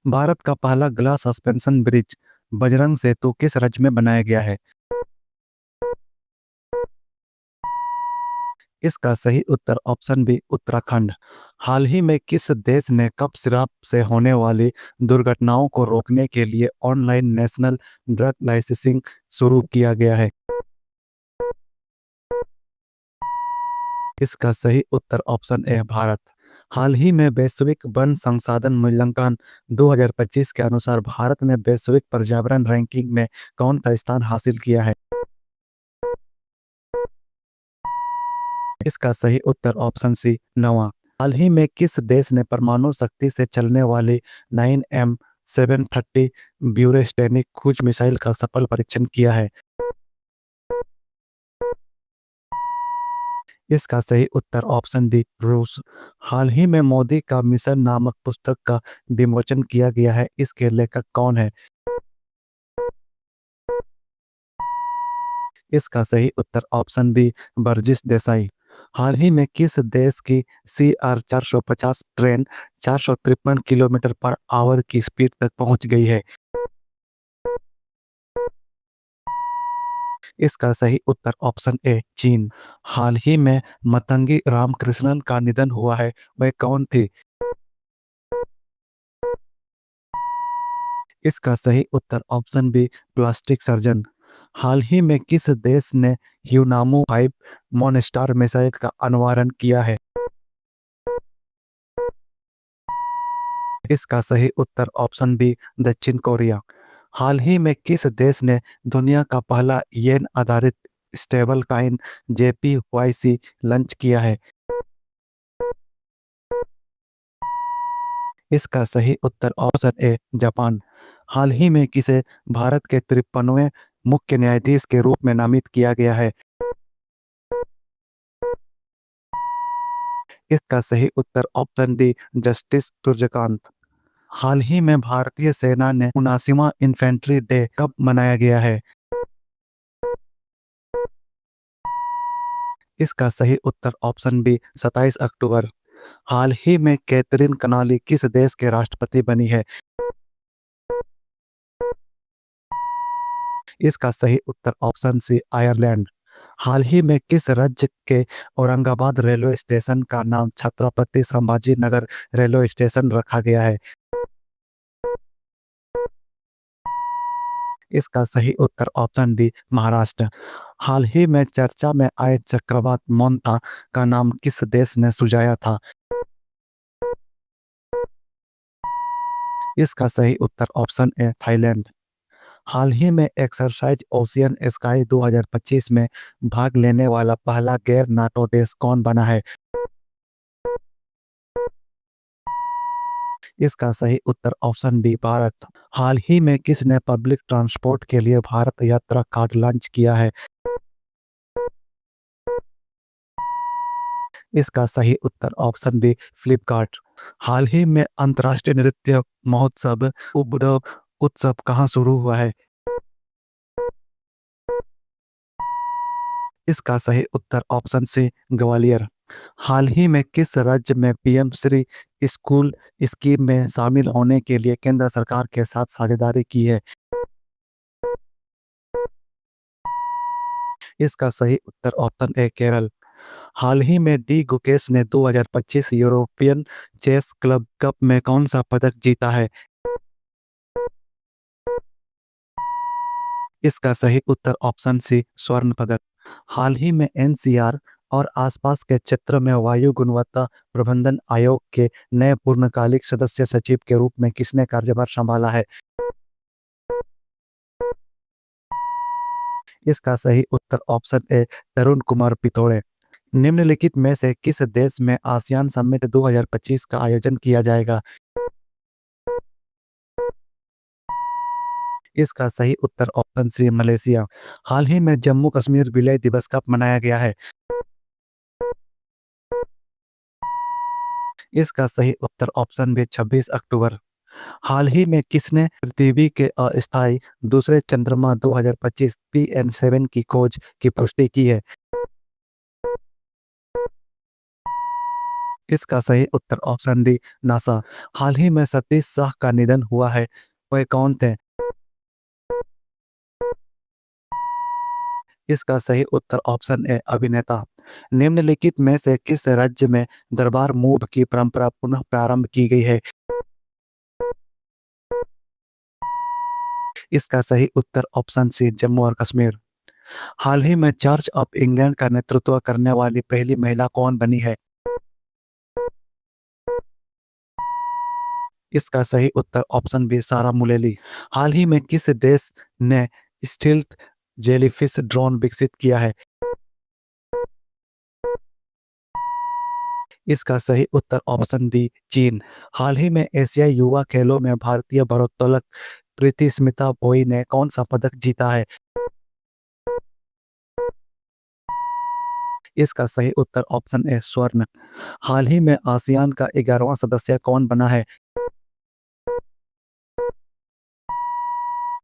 भारत का पहला glass suspension bridge Bajrang सेतु किस राज्य में बनाया गया है? इसका सही उत्तर ऑप्शन बी उत्तराखंड। हाल ही में किस देश ने कप सिरप से होने वाली दुर्घटनाओं को रोकने के लिए ऑनलाइन नेशनल ड्रग लाइसेंसिंग शुरू किया गया है? इसका सही उत्तर ऑप्शन ए भारत। हाल ही में वैश्विक वन संसाधन मूल्यांकन 2025 के अनुसार भारत ने वैश्विक पर्यावरण रैंकिंग में कौन सा स्थान हासिल किया है? इसका सही उत्तर ऑप्शन सी नवा। हाल ही में किस देश ने परमाणु शक्ति से चलने वाली 9M730 ब्यूरेस्टेनिक क्रूज मिसाइल का सफल परीक्षण किया है? इसका सही उत्तर ऑप्शन डी रूस। हाल ही में मोदी का मिशन नामक पुस्तक का विमोचन किया गया है, इसके लेखक कौन है? इसका सही उत्तर ऑप्शन बी बर्जिस देसाई। हाल ही में किस देश की CR 450 train 453 kilometre per hour की स्पीड तक पहुंच गई है? इसका सही उत्तर ऑप्शन ए चीन। हाल ही में मतंगी रामकृष्णन का निधन हुआ है, वह कौन थी? इसका सही उत्तर ऑप्शन बी प्लास्टिक सर्जन। हाल ही में किस देश ने ह्यूनामो 5 मोनस्टार मिसाइल का अनावरण किया है? इसका सही उत्तर ऑप्शन बी दक्षिण कोरिया। हाल ही में किस देश ने दुनिया का पहला येन आधारित स्टेबल कॉइन JPYC लॉन्च किया है? इसका सही उत्तर ऑप्शन ए जापान। हाल ही में किसे भारत के 53वें मुख्य न्यायाधीश के रूप में नामित किया गया है? इसका सही उत्तर ऑप्शन डी जस्टिस सूर्यकांत। हाल ही में भारतीय सेना ने 79वां इन्फेंट्री डे कब मनाया गया है? इसका सही उत्तर ऑप्शन बी 27 अक्टूबर। हाल ही में कैथरीन कनाली किस देश के राष्ट्रपति बनी है? इसका सही उत्तर ऑप्शन सी आयरलैंड। हाल ही में किस राज्य के औरंगाबाद रेलवे स्टेशन का नाम छत्रपति संभाजी नगर रेलवे स्टेशन रखा गया है? इसका सही उत्तर ऑप्शन डी महाराष्ट्र। हाल ही में चर्चा में आए चक्रवात मोंता का नाम किस देश ने सुझाया था? इसका सही उत्तर ऑप्शन ए थाईलैंड। हाल ही में एक्सरसाइज ओशियन स्काई 2025 में भाग लेने वाला पहला गैर नाटो देश कौन बना है? इसका सही उत्तर ऑप्शन डी भारत। हाल ही में किसने पब्लिक ट्रांसपोर्ट के लिए भारत यात्रा कार्ड लॉन्च किया है? इसका सही उत्तर ऑप्शन बी फ्लिपकार्ट। हाल ही में अंतर्राष्ट्रीय नृत्य महोत्सव उपद्रव उत्सव कहाँ शुरू हुआ है? इसका सही उत्तर ऑप्शन सी ग्वालियर। हाल ही में किस राज्य में PM श्री स्कूल स्कीम में शामिल होने के लिए केंद्र सरकार के साथ साझेदारी की है? इसका सही उत्तर ऑप्शन ए केरल। हाल ही में डी गुकेश ने 2025 यूरोपियन चेस क्लब कप में कौन सा पदक जीता है? इसका सही उत्तर ऑप्शन सी स्वर्ण पदक। हाल ही में NCR और आसपास के क्षेत्र में वायु गुणवत्ता प्रबंधन आयोग के नए पूर्णकालिक सदस्य सचिव के रूप में किसने कार्यभार संभाला है? इसका सही उत्तर ऑप्शन ए तरुण कुमार पिथोड़े। निम्नलिखित में से किस देश में आसियान समिट 2025 का आयोजन किया जाएगा? इसका सही उत्तर ऑप्शन सी मलेशिया। हाल ही में जम्मू कश्मीर विलय दिवस कब मनाया गया है? इसका सही उत्तर ऑप्शन बी 26 अक्टूबर। हाल ही में किसने पृथ्वी के अस्थायी दूसरे चंद्रमा 2025 PM7 की खोज की पुष्टि की है? इसका सही उत्तर ऑप्शन डी नासा। हाल ही में सतीश शाह का निधन हुआ है, वह कौन थे? इसका सही उत्तर ऑप्शन ए अभिनेता। निम्नलिखित में से किस राज्य में दरबार मूव की परंपरा पुनः प्रारंभ की गई है? इसका सही उत्तर ऑप्शन सी जम्मू और कश्मीर। हाल ही में चर्च ऑफ इंग्लैंड का नेतृत्व करने वाली पहली महिला कौन बनी है? इसका सही उत्तर ऑप्शन बी सारा मुलेली। हाल ही में किस देश ने स्टील्थ जेलीफिश ड्रोन विकसित किया है? इसका सही उत्तर ऑप्शन डी चीन। हाल ही में एशियाई युवा खेलों में भारतीय भारोत्तोलक प्रीति स्मिता भोई ने कौन सा पदक जीता है? इसका सही उत्तर ऑप्शन ए स्वर्ण। हाल ही में आसियान का 11वां सदस्य कौन बना है?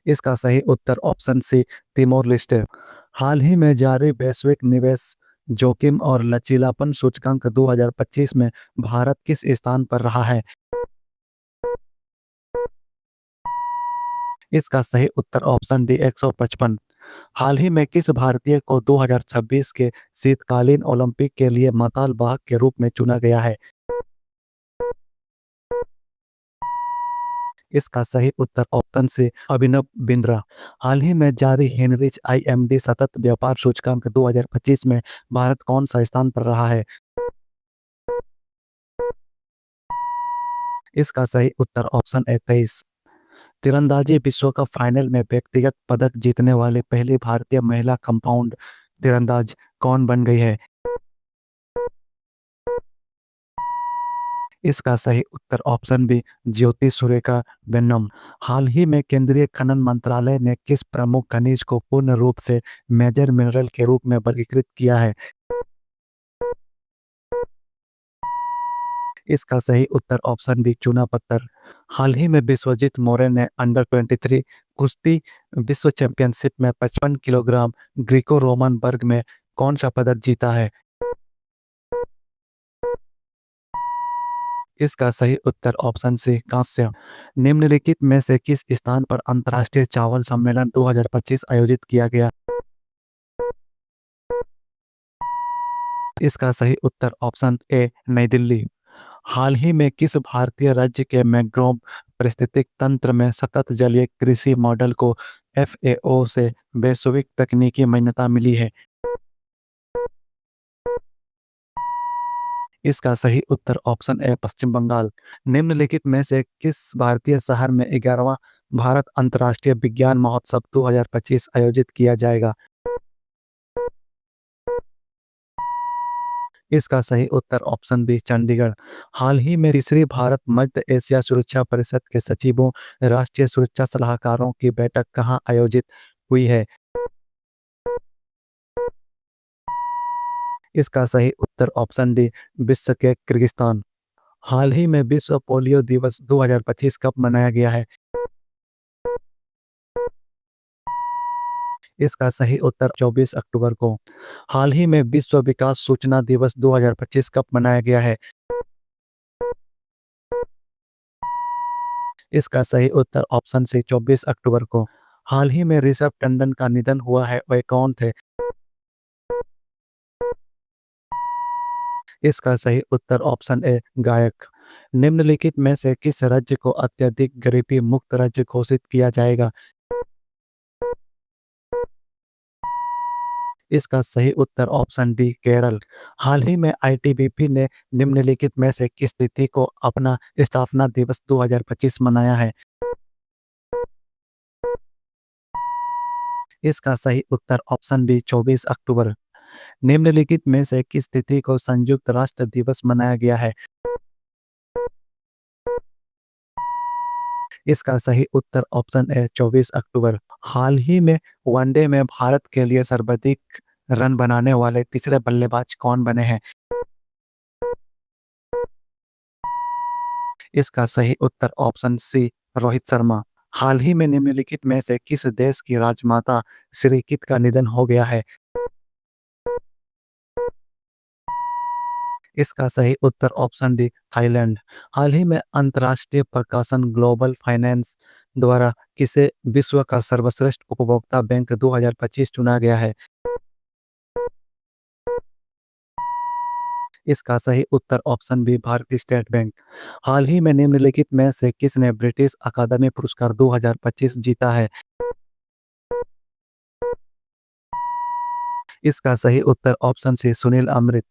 इसका सही उत्तर ऑप्शन सी तिमोर लेस्टे। हाल ही में जारी वैश्विक निवेश जोखिम और लचीलापन सूचकांक 2025 में भारत किस स्थान पर रहा है? इसका सही उत्तर ऑप्शन डी 155। हाल ही में किस भारतीय को 2026 के शीतकालीन ओलंपिक के लिए मताल वाहक के रूप में चुना गया है? इसका सही उत्तर ऑप्शन सी अभिनव बिंद्रा। हाल ही में जारी हेनरिच आईएमडी सतत व्यापार सूचकांक 2025 में भारत कौन सा स्थान पर रहा है? इसका सही उत्तर ऑप्शन ए 23। तीरंदाजी विश्व कप फाइनल में व्यक्तिगत पदक जीतने वाली पहली भारतीय महिला कंपाउंड तीरंदाज कौन बन गई है? इसका सही उत्तर ऑप्शन बी ज्योति सुरेखा वेन्नम। हाल ही में केंद्रीय खनन मंत्रालय ने किस प्रमुख खनिज को पूर्ण रूप से मेजर मिनरल के रूप में वर्गीकृत किया है? इसका सही उत्तर ऑप्शन बी चूना पत्थर। हाल ही में विश्वजीत मोरे ने अंडर 23 कुश्ती विश्व चैंपियनशिप में 55 किलोग्राम ग्रीको रोमन वर्ग में कौन सा पदक जीता है? इसका सही उत्तर ऑप्शन सी कांस्य। निम्नलिखित में से किस स्थान पर अंतर्राष्ट्रीय चावल सम्मेलन 2025 आयोजित किया गया? इसका सही उत्तर ऑप्शन ए नई दिल्ली। हाल ही में किस भारतीय राज्य के मैंग्रोव पारिस्थितिक तंत्र में सतत जलीय कृषि मॉडल को एफएओ से वैश्विक तकनीकी मान्यता मिली है? इसका सही उत्तर ऑप्शन ए पश्चिम बंगाल। निम्नलिखित में से किस भारतीय शहर में 11वां भारत अंतर्राष्ट्रीय विज्ञान महोत्सव 2025 आयोजित किया जाएगा? इसका सही उत्तर ऑप्शन बी चंडीगढ़। हाल ही में तीसरी भारत मध्य एशिया सुरक्षा परिषद के सचिवों राष्ट्रीय सुरक्षा सलाहकारों की बैठक कहाँ आयोजित हुई है? इसका सही उत्तर ऑप्शन डी विश्व के किर्गिस्तान। हाल ही में विश्व पोलियो दिवस 2025 कब मनाया गया है? इसका सही उत्तर 24 अक्टूबर को। हाल ही में विश्व विकास सूचना दिवस 2025 कब मनाया गया है? इसका सही उत्तर ऑप्शन सी 24 अक्टूबर को। हाल ही में ऋषभ टंडन का निधन हुआ है, वह कौन थे? इसका सही उत्तर ऑप्शन ए गायक। निम्नलिखित में से किस राज्य को अत्यधिक गरीबी मुक्त राज्य घोषित किया जाएगा? इसका सही उत्तर ऑप्शन डी केरल। हाल ही में आईटीबीपी ने निम्नलिखित में से किस तिथि को अपना स्थापना दिवस 2025 मनाया है? इसका सही उत्तर ऑप्शन बी 24 अक्टूबर। निम्नलिखित में से किस तिथि को संयुक्त राष्ट्र दिवस मनाया गया है? इसका सही उत्तर ऑप्शन ए 24 अक्टूबर। हाल ही में वनडे में भारत के लिए सर्वाधिक रन बनाने वाले तीसरे बल्लेबाज कौन बने हैं? इसका सही उत्तर ऑप्शन सी रोहित शर्मा। हाल ही में निम्नलिखित में से किस देश की राजमाता श्रीकित का निधन हो गया है? इसका सही उत्तर ऑप्शन डी थाईलैंड। हाल ही में अंतर्राष्ट्रीय प्रकाशन ग्लोबल फाइनेंस द्वारा किसे विश्व का सर्वश्रेष्ठ उपभोक्ता बैंक 2025 चुना गया है? इसका सही उत्तर ऑप्शन बी भारतीय स्टेट बैंक। हाल ही में निम्नलिखित में से किसने ब्रिटिश अकादमी पुरस्कार 2025 जीता है? इसका सही उत्तर ऑप्शन सी सुनील अमृत।